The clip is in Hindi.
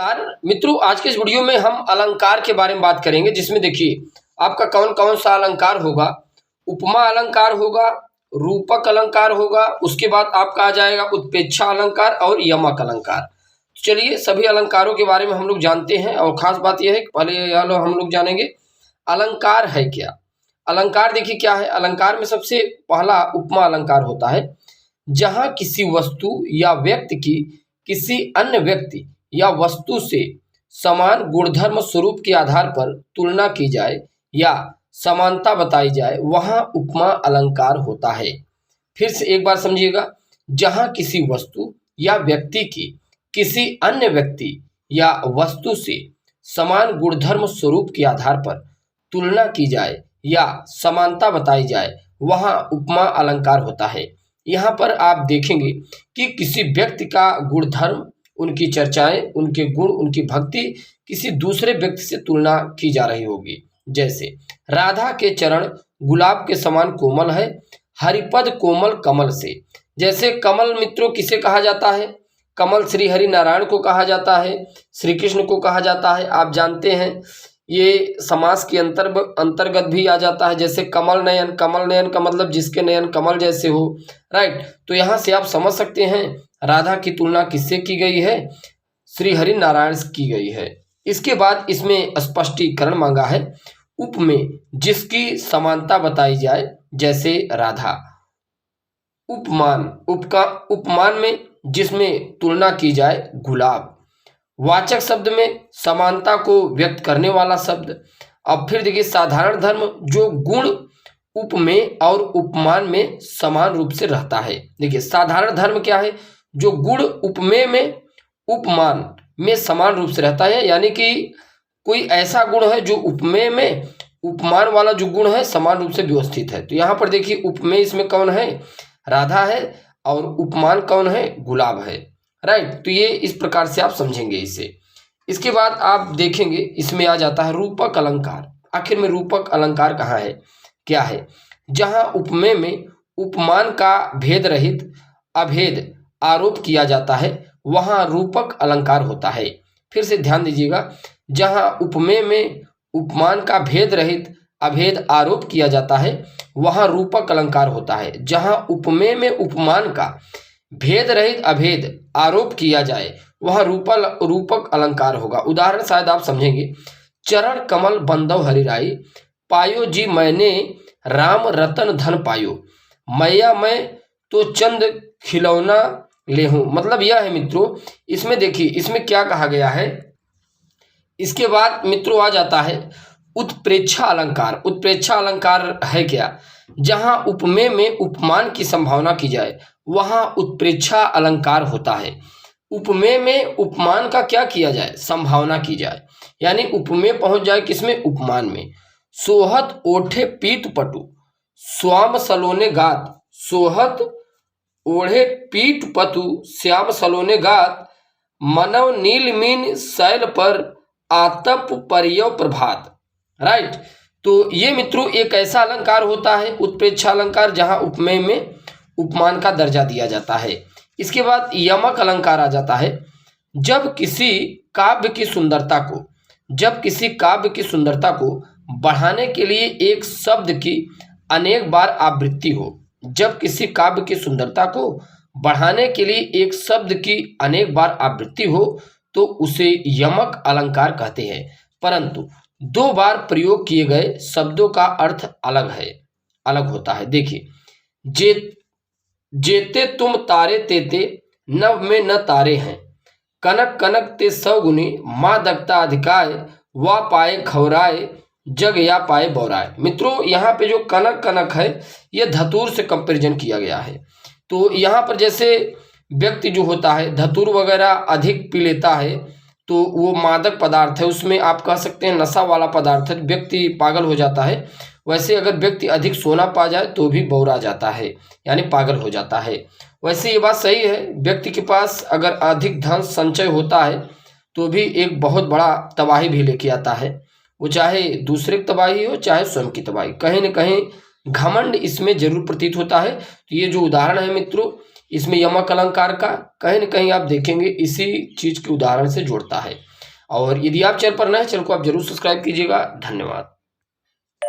नमस्कार मित्रों, आज के इस वीडियो में हम अलंकार के बारे में बात करेंगे, जिसमें देखिए आपका कौन कौन सा अलंकार होगा। उपमा अलंकार होगा, रूपक अलंकार होगा, उसके बाद आपका आ जाएगा उत्प्रेक्षा अलंकार और यमक अलंकार। चलिए सभी अलंकारों के बारे में हम लोग जानते हैं। और खास बात यह है कि पहले हम लोग जानेंगे अलंकार है क्या। अलंकार देखिए क्या है। अलंकार में सबसे पहला उपमा अलंकार होता है, जहां किसी वस्तु या व्यक्ति की किसी अन्य व्यक्ति या वस्तु से समान गुणधर्म स्वरूप के आधार पर तुलना की जाए या समानता बताई जाए, वहां उपमा अलंकार होता है। फिर से एक बार समझिएगा, जहां किसी वस्तु या व्यक्ति की किसी अन्य व्यक्ति या वस्तु से समान गुणधर्म स्वरूप के आधार पर तुलना की जाए या समानता बताई जाए, वहां उपमा अलंकार होता है। यहाँ पर आप देखेंगे कि किसी व्यक्ति का गुणधर्म, उनकी चर्चाएं, उनके गुण, उनकी भक्ति किसी दूसरे व्यक्ति से तुलना की जा रही होगी। जैसे राधा के चरण गुलाब के समान कोमल है, हरिपद कोमल कमल से। जैसे कमल मित्रों किसे कहा जाता है? कमल श्री हरि नारायण को कहा जाता है, श्री कृष्ण को कहा जाता है। आप जानते हैं ये समास के अंतर्गत भी आ जाता है। जैसे कमल नयन का मतलब जिसके नयन कमल जैसे हो, राइट। तो यहाँ से आप समझ सकते हैं राधा की तुलना किससे की गई है? श्री हरि नारायण से की गई है। इसके बाद इसमें स्पष्टीकरण मांगा है, उप में जिसकी समानता बताई जाए, जैसे राधा। उपमान में जिसमें तुलना की जाए, गुलाब। वाचक शब्द में समानता को व्यक्त करने वाला शब्द। अब फिर देखिए साधारण धर्म, जो गुण उपमेय और उपमान में समान रूप से रहता है। देखिए साधारण धर्म क्या है? जो गुण उपमेय में उपमान में समान रूप से रहता है, यानी कि कोई ऐसा गुण है जो उपमेय में उपमान वाला जो गुण है समान रूप से व्यवस्थित है। तो यहाँ पर देखिए उपमेय इसमें कौन है? राधा है, और उपमान कौन है? गुलाब है, राइट। तो ये इस प्रकार से आप समझेंगे इसे। इसके बाद आप देखेंगे इसमें आ जाता है रूपक अलंकार। आखिर में रूपक अलंकार कहाँ है, क्या है? जहां उपमेय में उपमान का भेद रहित अभेद आरोप किया जाता है, वहां रूपक अलंकार होता है। फिर से ध्यान दीजिएगा, जहां उपमेय में उपमान का भेद रहित अभेद आरोप किया जाता है, वहां रूपक अलंकार होता है। जहां उपमेय में उपमान का भेद रहित अभेद आरोप किया जाए, वह रूपक अलंकार होगा। उदाहरण शायद आप समझेंगे, चरण कमल बंदव हरिराई, पायो जी मैंने राम रतन धन पायो, मैया मैं तो चंद खिलौना ले हूं। मतलब यह है मित्रों, इसमें देखिए इसमें क्या कहा गया है। इसके बाद मित्रों आ जाता है उत्प्रेक्षा अलंकार। उत्प्रेक्षा अलंकार है क्या? जहां उपमेय में उपमान की संभावना की जाए, वहां उत्प्रेक्षा अलंकार होता है। उपमेय में उपमान का क्या किया जाए? संभावना की जाए, यानी उपमेय पहुंच जाए किसमें? उपमान में। सोहत ओढ़े पीत पटु श्याम सलोने गात, सोहत ओढ़े पीठ पतु श्याम सलोने गात, मनव नील मीन शैल पर आतप परियव प्रभात, राइट। तो ये मित्रों एक ऐसा अलंकार होता है उत्प्रेक्षा अलंकार, जहां उपमेय में उपमान का दर्जा दिया जाता है। इसके बाद यमक अलंकार आ जाता है, जब किसी काव्य की सुंदरता को बढ़ाने के लिए एक शब्द की अनेक बार आवृत्ति हो। जब किसी काव्य की सुंदरता को बढ़ाने के लिए एक शब्द की अनेक बार आवृत्ति हो, तो उसे यमक अलंकार कहते हैं। परंतु दो बार प्रयोग किए गए शब्दों का अर्थ अलग होता है। देखिए, जेते तुम तारे तेते नभ में न तारे हैं, कनक कनक ते सौगुनी माँ दगता अधिकाय, वा पाए खवराए जग या पाए बौराए। मित्रों यहाँ पे जो कनक कनक है, ये धतूर से कंपैरिजन किया गया है। तो यहाँ पर जैसे व्यक्ति जो होता है धतूर वगैरह अधिक पी लेता है, तो वो मादक पदार्थ है, उसमें आप कह सकते हैं नशा वाला पदार्थ है, व्यक्ति पागल हो जाता है। वैसे अगर व्यक्ति अधिक सोना पा जाए तो भी बौरा जाता है, यानी पागल हो जाता है। वैसे ये बात सही है, व्यक्ति के पास अगर अधिक धन संचय होता है तो भी एक बहुत बड़ा तबाही भी लेके आता है। वो चाहे दूसरे की तबाही हो, चाहे स्वयं की तबाही, कहीं न कहीं घमंड इसमें जरूर प्रतीत होता है। तो ये जो उदाहरण है मित्रों, इसमें यमक अलंकार का कहीं न कहीं आप देखेंगे इसी चीज के उदाहरण से जोड़ता है। और यदि आप चैनल पर नए हैं, चैनल को आप जरूर सब्सक्राइब कीजिएगा। धन्यवाद।